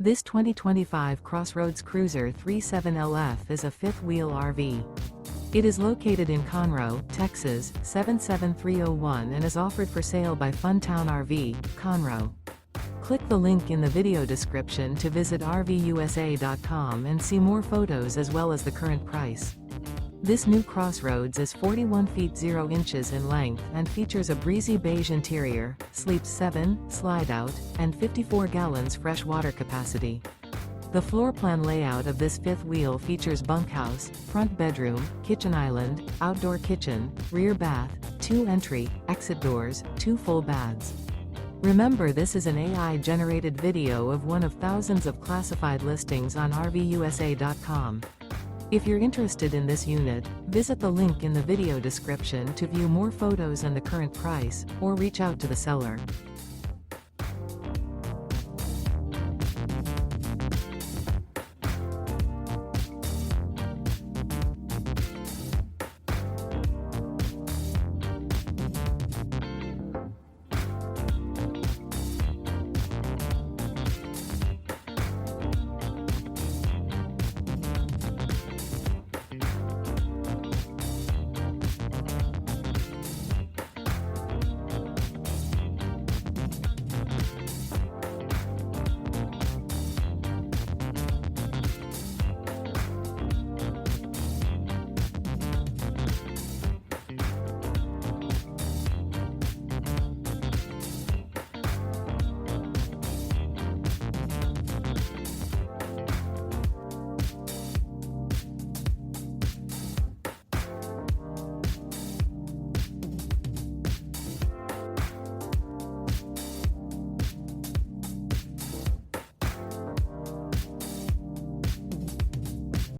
This 2025 CrossRoads Cruiser 37LF is a fifth-wheel RV. It is located in Conroe, Texas, 77301 and is offered for sale by Funtown RV, Conroe. Click the link in the video description to visit RVUSA.com and see more photos as well as the current price. This new CrossRoads is 41 feet 0 inches in length and features a breezy beige interior, sleeps 7, slide-out, and 54 gallons fresh water capacity. The floor plan layout of this fifth wheel features bunkhouse, front bedroom, kitchen island, outdoor kitchen, rear bath, 2 entry, exit doors, 2 full baths. Remember, this is an AI-generated video of one of thousands of classified listings on RVUSA.com. If you're interested in this unit, visit the link in the video description to view more photos and the current price, or reach out to the seller.